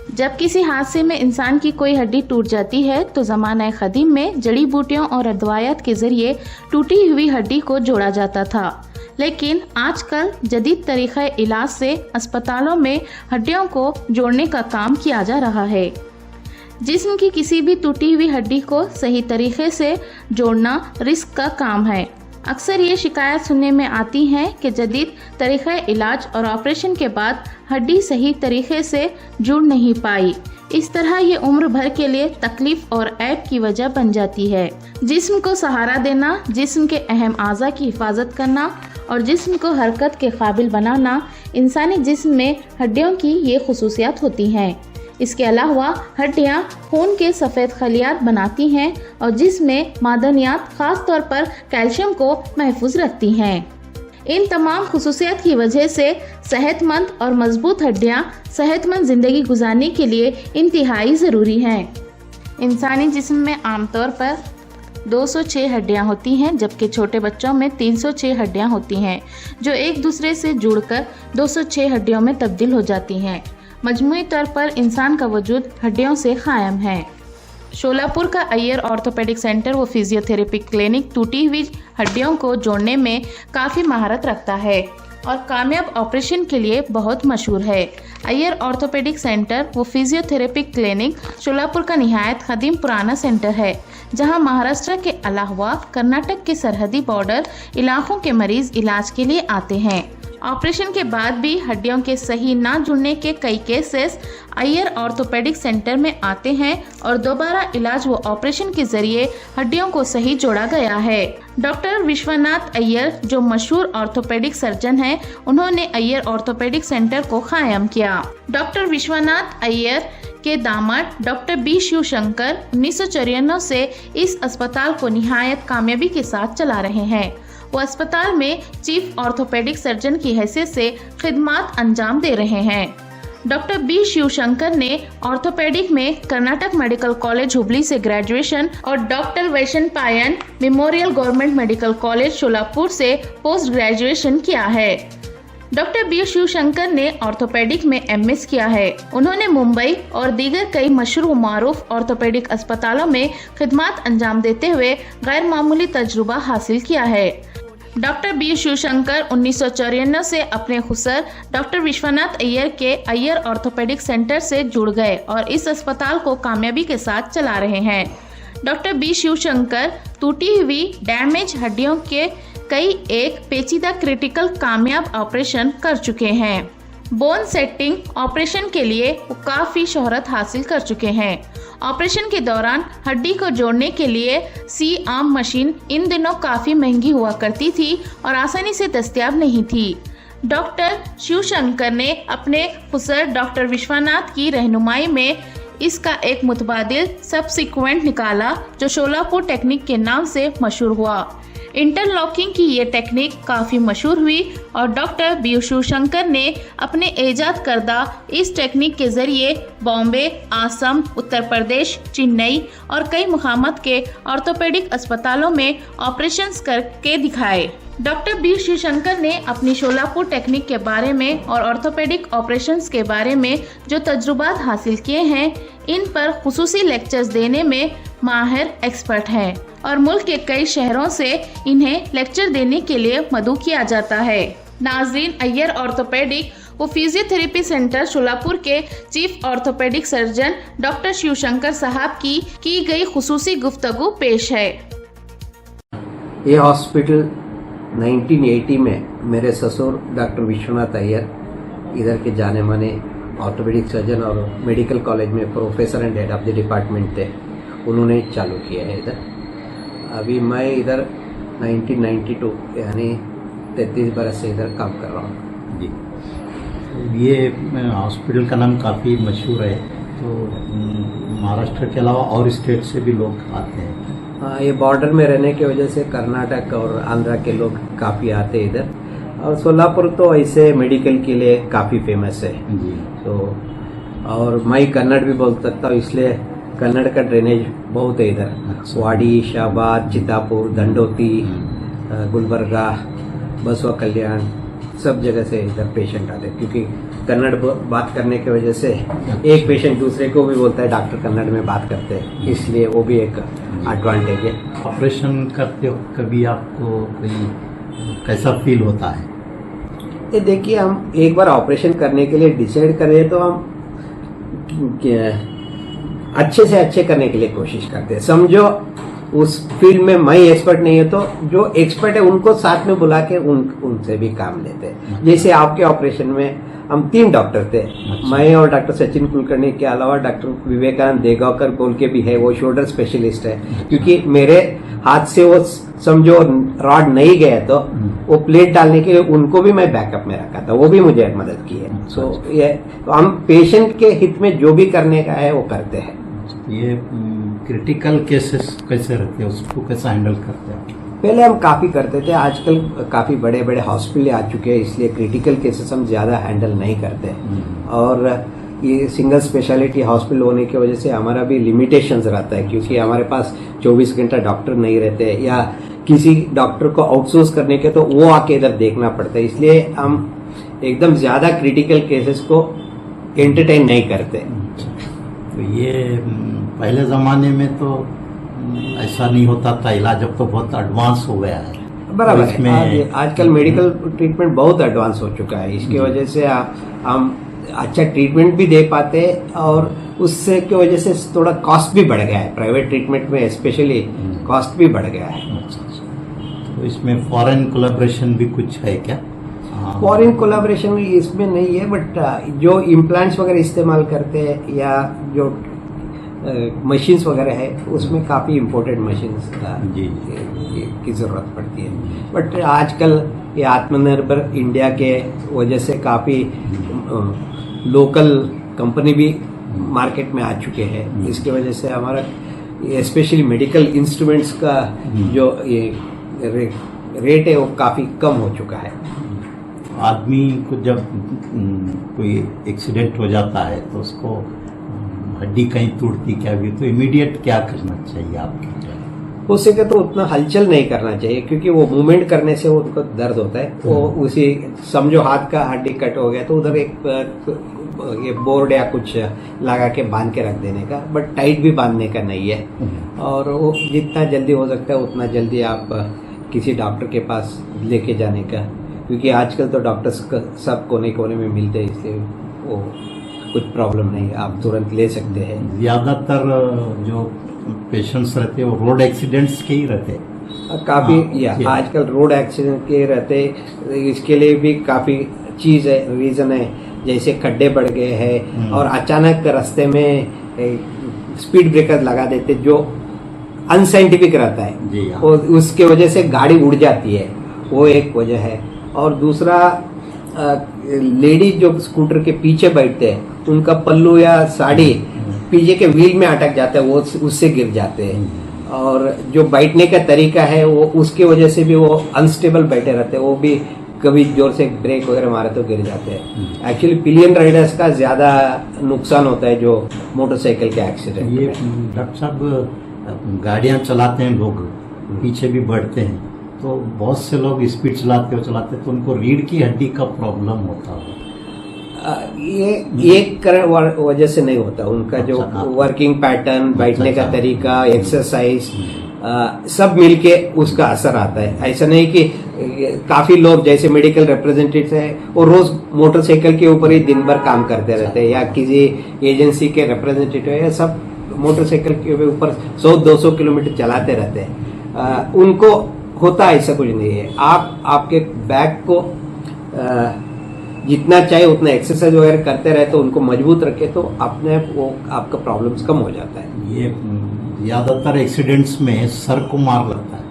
जब किसी हादसे में इंसान की कोई हड्डी टूट जाती है तो ज़माना क़दीम में जड़ी बूटियों और अदवायात के ज़रिए टूटी हुई हड्डी को जोड़ा जाता था, लेकिन आजकल जदीद तरीक़े इलाज से अस्पतालों में हड्डियों को जोड़ने का काम किया जा रहा है। जिस्म की किसी भी टूटी हुई हड्डी को सही तरीके से जोड़ना रिस्क का काम है। अक्सर ये शिकायत सुनने में आती है कि जदीद तरीक़े इलाज और ऑपरेशन के बाद हड्डी सही तरीके से जुड़ नहीं पाई। इस तरह ये उम्र भर के लिए तकलीफ और ऐब की वजह बन जाती है। जिस्म को सहारा देना, जिस्म के अहम आज़ा की हिफाजत करना और जिस्म को हरकत के काबिल बनाना इंसानी जिस्म में हड्डियों की ये खुसूसियात होती हैं। इसके अलावा हड्डियाँ खून के सफ़ेद खलियात बनाती हैं और जिसमें मादनियात ख़ास तौर पर कैल्शियम को महफूज रखती हैं। इन तमाम खुसूसियात की वजह से सेहतमंद और मजबूत हड्डियाँ सेहतमंद ज़िंदगी गुजारने के लिए इंतहाई ज़रूरी हैं। इंसानी जिस्म में आमतौर पर 206 हड्डियाँ होती हैं, जबकि छोटे बच्चों में 306 हड्डियाँ होती हैं, जो एक दूसरे से जुड़कर 206 हड्डियों में तब्दील हो जाती हैं। मजमूई तौर पर इंसान का वजूद हड्डियों से कायम है। शोलापुर का अय्यर ऑर्थोपेडिक सेंटर व फिजियोथेरेपी क्लिनिक टूटी हुई हड्डियों को जोड़ने में काफ़ी महारत रखता है और कामयाब ऑपरेशन के लिए बहुत मशहूर है। अय्यर ऑर्थोपेडिक सेंटर व फिजियोथेरेपी क्लिनिक शोलापुर का निहायत कदीम पुराना सेंटर है, जहां महाराष्ट्र के अलावा कर्नाटक के सरहदी बॉर्डर इलाकों के मरीज इलाज के लिए आते हैं। ऑपरेशन के बाद भी हड्डियों के सही ना जुड़ने के कई केसेस अय्यर ऑर्थोपेडिक सेंटर में आते हैं और दोबारा इलाज व ऑपरेशन के जरिए हड्डियों को सही जोड़ा गया है। डॉक्टर विश्वनाथ अय्यर, जो मशहूर ऑर्थोपेडिक सर्जन हैं, उन्होंने अय्यर ऑर्थोपेडिक सेंटर को कायम किया। डॉक्टर विश्वनाथ अय्यर के दामाद डॉक्टर बी शिवशंकर 1994 से इस अस्पताल को निहायत कामयाबी के साथ चला रहे हैं। वो अस्पताल में चीफ ऑर्थोपेडिक सर्जन की हैसियत से खिदमात अंजाम दे रहे हैं। डॉक्टर बी शिवशंकर ने ऑर्थोपेडिक में कर्नाटक मेडिकल कॉलेज हुबली से ग्रेजुएशन और doctor Vaishampayan memorial government medical college Sholapur से पोस्ट ग्रेजुएशन किया है। डॉक्टर बी शिवशंकर ने ऑर्थोपेडिक में एमएस किया है। उन्होंने मुंबई और दीगर कई मशहूर व मारूफ ऑर्थोपेडिक अस्पतालों में खिदमात अंजाम देते हुए गैर मामूली तजुर्बा हासिल किया है। डॉक्टर बी शिवशंकर 1994 से अपने खुसर डॉक्टर विश्वनाथ अय्यर के अय्यर ऑर्थोपेडिक सेंटर से जुड़ गए और इस अस्पताल को कामयाबी के साथ चला रहे हैं। डॉक्टर बी शिवशंकर टूटी हुई डैमेज हड्डियों के कई एक पेचीदा क्रिटिकल कामयाब ऑपरेशन कर चुके हैं। बोन सेटिंग ऑपरेशन के लिए वो काफ़ी शोहरत हासिल कर चुके हैं। ऑपरेशन के दौरान हड्डी को जोड़ने के लिए सी आर्म मशीन इन दिनों काफ़ी महंगी हुआ करती थी और आसानी से दस्तयाब नहीं थी। डॉक्टर शिवशंकर ने अपने खुसर डॉक्टर विश्वनाथ की रहनुमाई में इसका एक मुतबादिल सबसिक्वेंट निकाला, जो शोलापुर टेक्निक के नाम से मशहूर हुआ। इंटरलॉकिंग की ये टेक्निक काफ़ी मशहूर हुई और डॉक्टर बी शिवशंकर ने अपने ईजाद करदा इस टेक्निक के ज़रिए बॉम्बे, आसम, उत्तर प्रदेश, चेन्नई और कई मुकामात के ऑर्थोपेडिक अस्पतालों में ऑपरेशंस करके दिखाए। डॉक्टर बी शिवशंकर ने अपनी शोलापुर टेक्निक के बारे में और ऑर्थोपेडिक ऑपरेशंस के बारे में जो तजुर्बात हासिल किए हैं, इन पर खुसूसी लेक्चर्स देने में माहिर एक्सपर्ट हैं और मुल्क के कई शहरों से इन्हें लेक्चर देने के लिए मदऊ किया जाता है। नाजरीन, अय्यर ऑर्थोपेडिक वो फिजियोथेरेपी सेंटर शोलापुर के chief orthopaedic surgeon doctor Shivshankar साहब की गई खुसूसी गुफ्तगू पेश है। ये हॉस्पिटल 1980 में मेरे ससुर डॉक्टर विश्वनाथ अय्यर, इधर के जाने माने ऑर्थोपेडिक सर्जन और मेडिकल कॉलेज में professor and head of the department थे, उन्होंने चालू किया है इधर। अभी मैं इधर 1992 यानी 33 बरस से इधर काम कर रहा हूँ जी। ये हॉस्पिटल का नाम काफ़ी मशहूर है, तो महाराष्ट्र के अलावा और स्टेट से भी लोग आते हैं। हाँ, ये बॉर्डर में रहने की वजह से कर्नाटक और आंध्रा के लोग काफ़ी आते हैं इधर, और सोलापुर तो ऐसे मेडिकल के लिए काफ़ी फेमस है जी। तो और मैं कन्नड़ भी बोल सकता हूँ, इसलिए कन्नड़ का ड्रेनेज बहुत है इधर। वाड़ी, शाहबाद, चितापुर, दंडोती, गुलबर्गा, बसवा कल्याण, सब जगह से इधर पेशेंट आते हैं, क्योंकि कन्नड़ बात करने की वजह से एक पेशेंट दूसरे को भी बोलता है डॉक्टर कन्नड़ में बात करते हैं, इसलिए वो भी एक एडवांटेज है। ऑपरेशन करते हो कभी आपको कोई कैसा फील होता है? ये देखिए, हम एक बार ऑपरेशन करने के लिए डिसाइड करें तो हम अच्छे से अच्छे करने के लिए कोशिश करते हैं। समझो उस फील्ड में मैं एक्सपर्ट नहीं है तो जो एक्सपर्ट है उनको साथ में बुला के उनसे भी काम लेते हैं। जैसे आपके ऑपरेशन में हम 3 डॉक्टर थे, मैं और डॉक्टर सचिन कुलकर्णी के अलावा डॉक्टर विवेकानंद देगावकर बोल के भी है, वो शोल्डर स्पेशलिस्ट है। क्योंकि मेरे हाथ से वो समझो रॉड नहीं गया तो वो प्लेट डालने के लिए उनको भी मैं बैकअप में रखा था, वो भी मुझे मदद की है। सो ये तो हम पेशेंट के हित में जो भी करने का है वो करते हैं। ये क्रिटिकल केसेस कैसे रहते हैं, उसको कैसे हैंडल करते हैं? पहले हम काफी करते थे, आजकल काफी बड़े बड़े हॉस्पिटल आ चुके हैं, इसलिए क्रिटिकल केसेस हम ज्यादा हैंडल नहीं करते। और ये सिंगल स्पेशलिटी हॉस्पिटल होने की वजह से हमारा भी लिमिटेशंस रहता है, क्योंकि हमारे पास 24 घंटा डॉक्टर नहीं रहते, या किसी डॉक्टर को आउटसोर्स करने के तो वो आके इधर देखना पड़ता है, इसलिए हम एकदम ज्यादा क्रिटिकल केसेस को एंटरटेन नहीं करते। तो ये पहले ज़माने में तो ऐसा नहीं होता था, इलाज अब तो बहुत एडवांस हो गया है। बराबर तो है, आजकल मेडिकल ट्रीटमेंट बहुत एडवांस हो चुका है, इसकी वजह से हम अच्छा ट्रीटमेंट भी दे पाते हैं, और उससे की वजह से थोड़ा कॉस्ट भी बढ़ गया है। प्राइवेट ट्रीटमेंट में स्पेशली कॉस्ट भी बढ़ गया है। तो इसमें फॉरेन कोलैबोरेशन भी कुछ है क्या? फॉरेन कोलैबोरेशन इसमें नहीं है, बट जो इम्प्लांट्स वगैरह इस्तेमाल करते हैं या जो मशीन्स वगैरह है उसमें काफ़ी इम्पोर्टेंट मशीन्स की ज़रूरत पड़ती है। बट आजकल ये आत्मनिर्भर इंडिया के वजह से काफ़ी लोकल कंपनी भी मार्केट में आ चुके हैं, इसके वजह से हमारा स्पेशली मेडिकल इंस्ट्रूमेंट्स का जो ये रेट है वो काफ़ी कम हो चुका है। आदमी को जब कोई एक्सीडेंट हो जाता है तो उसको हड्डी कहीं टूटती क्या भी, तो इमीडिएट क्या करना चाहिए आपके? हो सके तो उतना हलचल नहीं करना चाहिए, क्योंकि वो मूवमेंट करने से उनको दर्द होता है। वो उसी समझो हाथ का हड्डी कट हो गया तो उधर एक ये बोर्ड या कुछ लगा के बांध के रख देने का, बट टाइट भी बांधने का नहीं है। और वो जितना जल्दी हो सकता है उतना जल्दी आप किसी डॉक्टर के पास लेके जाने का, क्योंकि आजकल तो डॉक्टर्स सब कोने कोने में मिलते हैं, इसलिए वो कुछ प्रॉब्लम नहीं, आप तुरंत ले सकते हैं। ज़्यादातर जो पेशेंट्स रहते हैं वो रोड एक्सीडेंट्स के ही रहते हैं काफ़ी। आजकल रोड एक्सीडेंट के रहते, इसके लिए भी काफ़ी चीज़ है, रीज़न है। जैसे खड्डे बढ़ गए हैं और अचानक रास्ते में स्पीड ब्रेकर लगा देते जो अनसाइंटिफिक रहता है, और उसके वजह से गाड़ी उड़ जाती है, वो एक वजह है। और दूसरा, लेडी जो स्कूटर के पीछे बैठते हैं उनका पल्लू या साड़ी पीछे के व्हील में अटक जाता है, वो उससे गिर जाते हैं। और जो बैठने का तरीका है वो उसके वजह से भी वो अनस्टेबल बैठे रहते हैं, वो भी कभी जोर से ब्रेक वगैरह मारे तो गिर जाते हैं। एक्चुअली पिलियन राइडर्स का ज्यादा नुकसान होता है जो मोटरसाइकिल के एक्सीडेंट। ये डॉक्टर साहब गाड़ियां चलाते हैं, लोग पीछे भी बढ़ते हैं, तो बहुत से लोग स्पीड चलाते तो उनको रीढ़ की हड्डी का प्रॉब्लम होता है। ये एक वजह से नहीं होता, उनका जो वर्किंग पैटर्न, बैठने का तरीका, एक्सरसाइज सब मिलके उसका असर आता है। ऐसा नहीं कि काफी लोग जैसे मेडिकल रिप्रेजेंटेटिव है वो रोज मोटरसाइकिल के ऊपर ही दिन भर काम करते रहते हैं, या किसी एजेंसी के रिप्रेजेंटेटिव है, सब मोटरसाइकिल के ऊपर 100-200 किलोमीटर चलाते रहते हैं। उनको होता ऐसा कुछ नहीं है। आप आपके बैक को जितना चाहे उतना एक्सरसाइज वगैरह करते रहे तो उनको मजबूत रखे तो अपने वो आपका प्रॉब्लम्स कम हो जाता है। ये ज्यादातर एक्सीडेंट्स में सर को मार लगता है,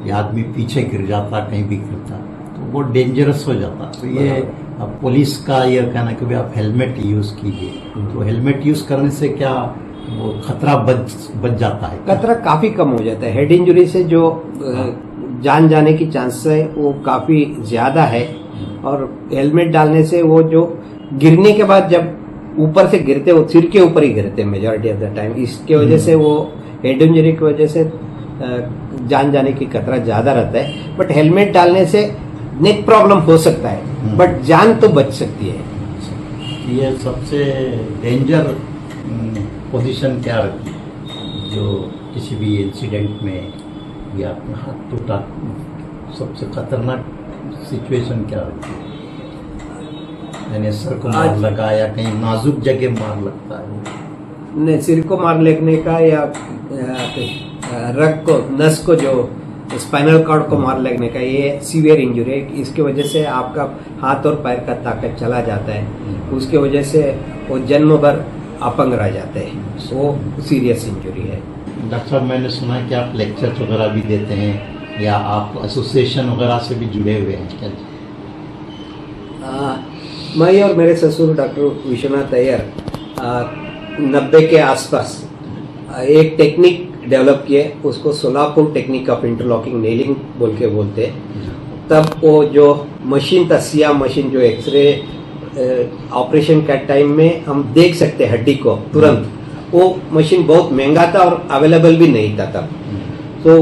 ये आदमी पीछे गिर जाता, कहीं भी गिरता तो वो डेंजरस हो जाता। तो ये अब पुलिस का ये कहना है कि भाई आप हेलमेट यूज कीजिए, तो हेलमेट यूज करने से क्या वो खतरा बच जाता है? खतरा काफी कम हो जाता है। हेड इंजरी से जो जान जाने की चांस है वो काफी ज्यादा है, और हेलमेट डालने से वो जो गिरने के बाद जब ऊपर से गिरते वो सिर के ऊपर ही गिरते मेजॉरिटी ऑफ द टाइम, इसके वजह से वो हेड इंजरी की वजह से जान जाने की खतरा ज्यादा रहता है। बट हेलमेट डालने से नेक प्रॉब्लम हो सकता है, बट जान तो बच सकती है। ये सबसे डेंजर पोजीशन क्या रखी जो किसी भी इंसिडेंट में या हाथ टूटा, सबसे खतरनाक सिचुएशन क्या रखी? यानी सर को मार लगा या कहीं नाजुक जगह मार लगता है? नहीं, सिर को मार लगने का या रग को, नस को, जो स्पाइनल कॉर्ड को मार लगने का, ये सीवियर इंजरी है। इसकी वजह से आपका हाथ और पैर का ताकत चला जाता है, उसके वजह से वो जन्म भर अपंग रह जाते हैं, वो सीरियस इंजरी है। डॉक्टर साहब, मैंने सुना है कि आप लेक्चर्स वगैरह भी देते हैं या आप एसोसिएशन वगैरह से भी जुड़े हुए हैं क्या? मैं और मेरे ससुर डॉक्टर विश्वनाथ अय्यर 90 के आसपास एक टेक्निक डेवलप किए, उसको Solapur technique of interlocking nailing बोल के बोलते। तब वो जो मशीन था, सिया मशीन, जो एक्सरे ऑपरेशन का टाइम में हम देख सकते हड्डी को तुरंत, वो मशीन बहुत महंगा था और अवेलेबल भी नहीं था तब। तो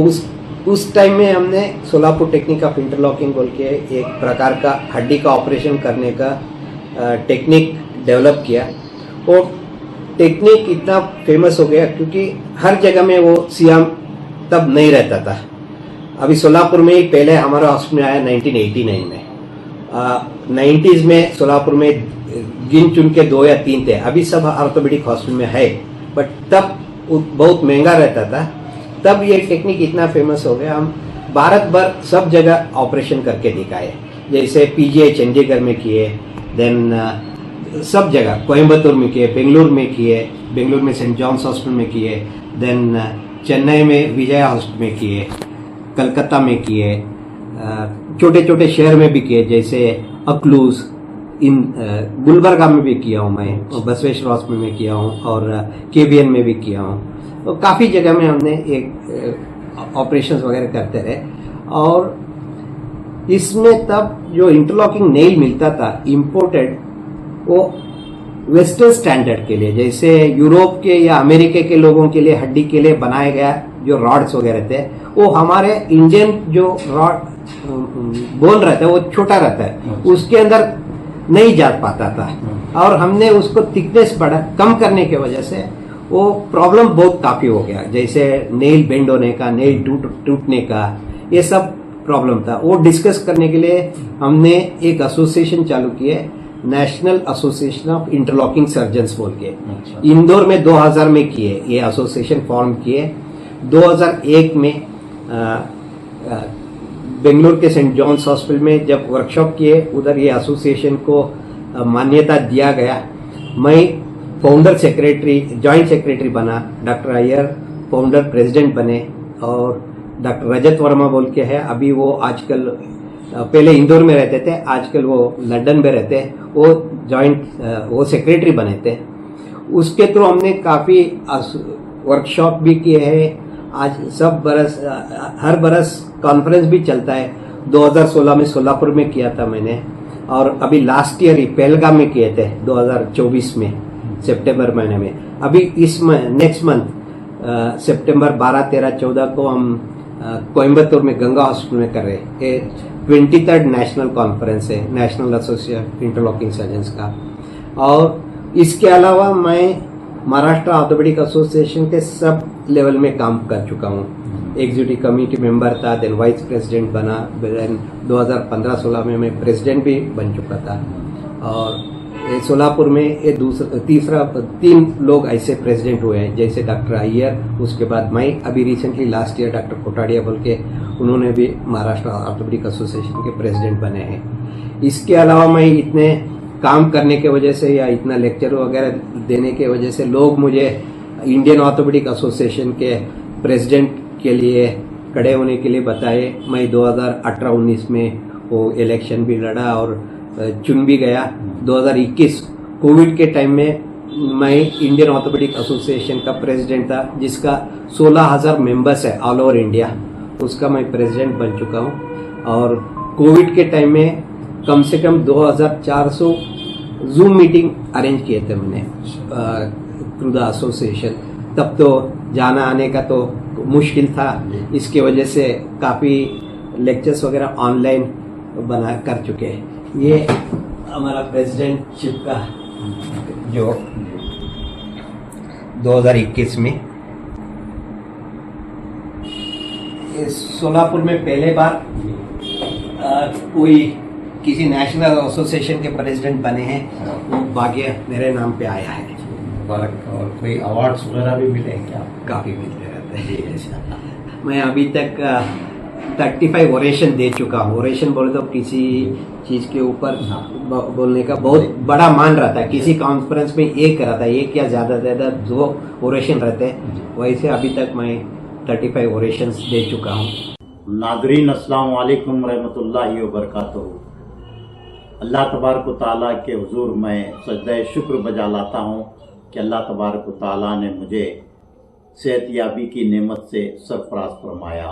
उस टाइम में हमने सोलापुर टेक्निक ऑफ इंटरलॉकिंग बोल के एक प्रकार का हड्डी का ऑपरेशन करने का टेक्निक डेवलप किया। और टेक्निक इतना फेमस हो गया क्योंकि हर जगह में वो सियाम तब नहीं रहता था। अभी सोलापुर में ही पहले हमारा हॉस्पिटल में आया 1989 में। 90s में सोलापुर में गिन चुन के 2 या 3 थे, अभी सब ऑर्थोपेडिक हॉस्पिटल में है, बट तब बहुत महंगा रहता था। तब ये टेक्निक इतना फेमस हो गया, हम भारत भर सब जगह ऑपरेशन करके दिखाए। जैसे पीजीआई चंडीगढ़ में किए, देन सब जगह कोयम्बतूर में किए, बेंगलुरु में किए, बेंगलुरु में सेंट जॉन्स हॉस्पिटल में किए, देन चेन्नई में विजया हॉस्पिटल में किए, कलकत्ता में किए, छोटे छोटे शहर में भी किए, जैसे अकलूज, इन गुलबर्गा में भी किया हूँ मैं, बसवेश्वर हॉस्पिटल में किया हूँ और केबीएन में भी किया हूँ। तो काफ़ी जगह में हमने एक ऑपरेशन वगैरह करते रहे। और इसमें तब जो इंटरलॉकिंग नेल मिलता था इम्पोर्टेड, वो वेस्टर्न स्टैंडर्ड के लिए, जैसे यूरोप के या अमेरिका के लोगों के लिए हड्डी के लिए बनाया गया जो रॉड्स वगैरह थे, वो हमारे इंडियन जो रॉड बोन रहता है वो छोटा रहता है, उसके अंदर नहीं जा पाता था। और हमने उसको थिकनेस बढ़ा कम करने की वजह से वो प्रॉब्लम बहुत काफी हो गया, जैसे नेल बेंड होने का, नेल टूटने का, ये सब प्रॉब्लम था। वो डिस्कस करने के लिए हमने एक एसोसिएशन चालू किए, national association of interlocking surgeons बोल के। इंदौर में 2000 में किए, ये एसोसिएशन फॉर्म किए। 2001 में बेंगलुरु के सेंट जॉन्स हॉस्पिटल में जब वर्कशॉप किए, उधर ये एसोसिएशन को मान्यता दिया गया। मैं फाउंडर सेक्रेटरी, जॉइंट सेक्रेटरी बना, डॉक्टर अय्यर फाउंडर प्रेसिडेंट बने, और डॉक्टर रजत वर्मा बोल के है, अभी वो आजकल, पहले इंदौर में रहते थे, आजकल वो लंदन में रहते हैं, वो जॉइंट वो सेक्रेटरी बने थे। उसके थ्रू हमने काफ़ी वर्कशॉप भी किए हैं। आज सब बरस, हर बरस कॉन्फ्रेंस भी चलता है। 2016 में सोलापुर में किया था मैंने, और अभी लास्ट ईयर ही पहलगाम में किए थे 2024 में सितंबर महीने में। अभी इस नेक्स्ट मंथ सितंबर 12, 13, 14 को हम कोयम्बतूर में गंगा हॉस्पिटल में कर रहे हैं। 23rd नेशनल कॉन्फ्रेंस है, नेशनल एसोसिएशन इंटरलॉकिंग सर्जन्स का। और इसके अलावा मैं महाराष्ट्र ऑर्थोपेडिक एसोसिएशन के सब लेवल में काम कर चुका हूँ। एग्जीक्यूटिव कमेटी मेंबर था, देन वाइस प्रेसिडेंट बना, देन 2015-16 में मैं प्रेसिडेंट भी बन चुका था। और सोलापुर में ये तीसरा 3 लोग ऐसे प्रेसिडेंट हुए हैं, जैसे डॉक्टर अय्यर, उसके बाद मैं, अभी रिसेंटली लास्ट ईयर डॉक्टर कोटाडिया बोल के, उन्होंने भी महाराष्ट्र ऑर्थोपेडिक एसोसिएशन के प्रेसिडेंट बने हैं। इसके अलावा मैं इतने काम करने के वजह से या इतना लेक्चर वगैरह देने के वजह से लोग मुझे इंडियन ऑर्थोपेडिक एसोसिएशन के प्रेसिडेंट के लिए खड़े होने के लिए बताए। मैं 2018-19 में वो इलेक्शन भी लड़ा और चुन भी गया। 2021 कोविड के टाइम में मैं इंडियन ऑर्थोपेडिक एसोसिएशन का प्रेसिडेंट था, जिसका 16,000 मेंबर्स है ऑल ओवर इंडिया, उसका मैं प्रेसिडेंट बन चुका हूँ। और कोविड के टाइम में कम से कम 2400 जूम मीटिंग अरेंज किए थे मैंने थ्रू द एसोसिएशन। तब तो जाना आने का तो मुश्किल था, इसकी वजह से काफ़ी लेक्चर्स वगैरह ऑनलाइन बना कर चुके हैं। ये हमारा प्रेसिडेंटशिप का जो 2021 में इस सोलापुर में पहले बार कोई किसी नेशनल एसोसिएशन के प्रेसिडेंट बने हैं, वो भाग्य मेरे नाम पे आया है। और कोई अवार्ड्स वगैरह भी मिले हैं क्या? काफ़ी मिलते रहते हैं। मैं अभी तक 35 ओरेशन दे चुका हूँ। ओरेशन बोले तो किसी चीज़ के ऊपर बोलने का बहुत बड़ा मान रहता है। किसी कॉन्फ्रेंस में एक रहता है, एक या ज़्यादा से ज़्यादा 2 ओरेशन रहते हैं। वैसे अभी तक मैं 35 ओरेशंस दे चुका हूँ। नादरीन अस्सलाम वालेकुम रहमतुल्लाहि व बरकातहू। अल्लाह तबारक व तआला के हुजूर मैं सजदा शुक्र बजा लाता हूँ कि अल्लाह तबारक व तआला ने मुझे सेहतयाबी की नेमत से सरफराज फरमाया।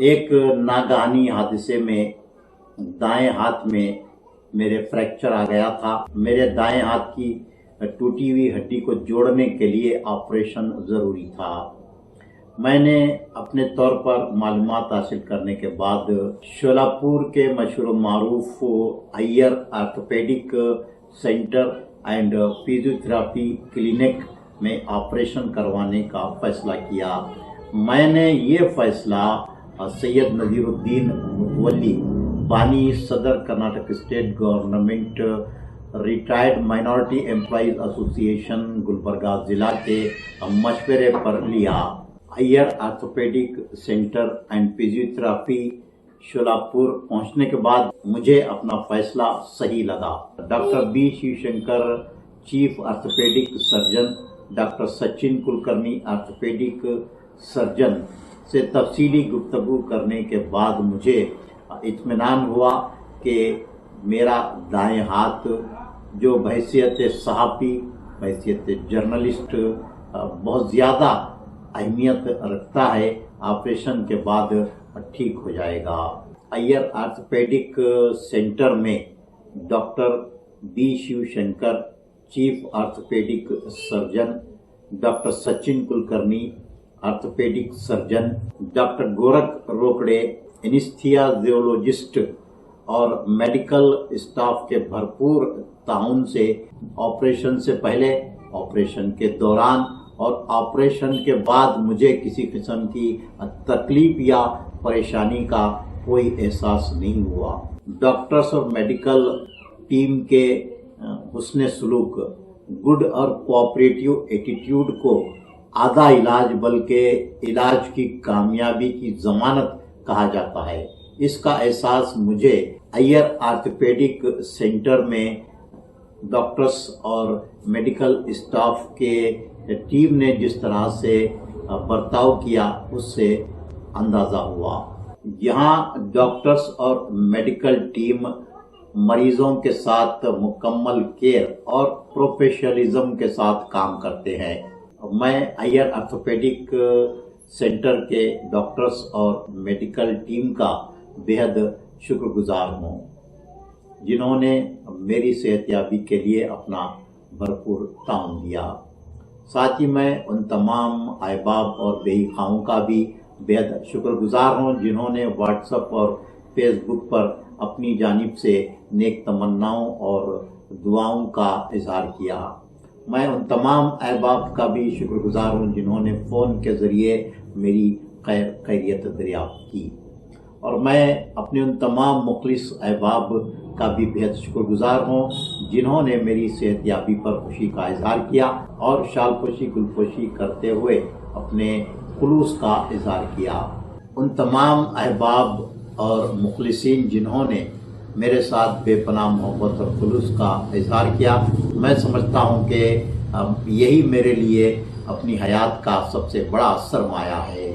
एक नागहानी हादसे में दाएं हाथ में मेरे फ्रैक्चर आ गया था। मेरे दाएं हाथ की टूटी हुई हड्डी को जोड़ने के लिए ऑपरेशन ज़रूरी था। मैंने अपने तौर पर मालूमात हासिल करने के बाद शोलापुर के मशहूर मारूफ Iyer orthopaedic centre and physiotherapy clinic में ऑपरेशन करवाने का फैसला किया। मैंने ये फैसला सैयद नज़ीरुद्दीन मुतवल्ली बानी सदर Karnataka state government retired minority employees association Gulbarga ज़िला के मशवरे पर लिया। Iyer orthopaedic centre and physiotherapy Sholapur पहुंचने के बाद मुझे अपना फैसला सही लगा। Doctor B Shivashankar chief orthopaedic surgeon, doctor Sachin Kulkarni orthopaedic surgeon से तफसीली गुफ्तगू करने के बाद मुझे इत्मीनान हुआ कि मेरा दाएं हाथ जो बहैसियत सहाफ़ी, बहैसियत जर्नलिस्ट बहुत ज़्यादा अहमियत रखता है, ऑपरेशन के बाद ठीक हो जाएगा। अय्यर ऑर्थोपेडिक सेंटर में doctor B Shivashankar chief orthopaedic surgeon, doctor Sachin Kulkarni orthopaedic surgeon, doctor Gorakh Rokade anaesthesiologist और मेडिकल स्टाफ के भरपूर ताउन से ऑपरेशन से पहले, ऑपरेशन के दौरान और ऑपरेशन के बाद मुझे किसी किस्म की तकलीफ या परेशानी का कोई एहसास नहीं हुआ। डॉक्टर्स और मेडिकल टीम के हुस्न सलूक, गुड और कोऑपरेटिव एटीट्यूड को आधा इलाज बल्कि इलाज की कामयाबी की जमानत कहा जाता है। इसका एहसास मुझे अय्यर ऑर्थोपेडिक सेंटर में डॉक्टर्स और मेडिकल स्टाफ के टीम ने जिस तरह से बर्ताव किया उससे अंदाज़ा हुआ। यहाँ डॉक्टर्स और मेडिकल टीम मरीजों के साथ मुकम्मल केयर और प्रोफेशनलिज्म के साथ काम करते हैं। मैं अय्यर ऑर्थोपेडिक सेंटर के डॉक्टर्स और मेडिकल टीम का बेहद शुक्रगुजार हूँ, जिन्होंने मेरी सेहतयाबी के लिए अपना भरपूर ताउन दिया। साथ ही मैं उन तमाम अहबाब और बेईखाओं का भी बेहद शुक्रगुजार हूँ, जिन्होंने व्हाट्सएप और फेसबुक पर अपनी जानिब से नेक तमन्नाओं और दुआओं का इजहार किया। मैं उन तमाम अहबाब का भी शुक्रगुजार हूँ, जिन्होंने फ़ोन के ज़रिए मेरी खैरियत दरियाफ्त की। और मैं अपने उन तमाम मुखलिस अहबाब का भी बेहद शुक्रगुजार हूँ, जिन्होंने मेरी सेहतयाबी पर खुशी का इजहार किया और शालपोशी गुलपोशी करते हुए अपने खुलूस का इजहार किया। उन तमाम अहबाब और मुखलिसीन जिन्होंने मेरे साथ बेपनाह मोहब्बत और खुलूस का इजहार किया, मैं समझता हूँ कि यही मेरे लिए अपनी हयात का सबसे बड़ा सरमाया है।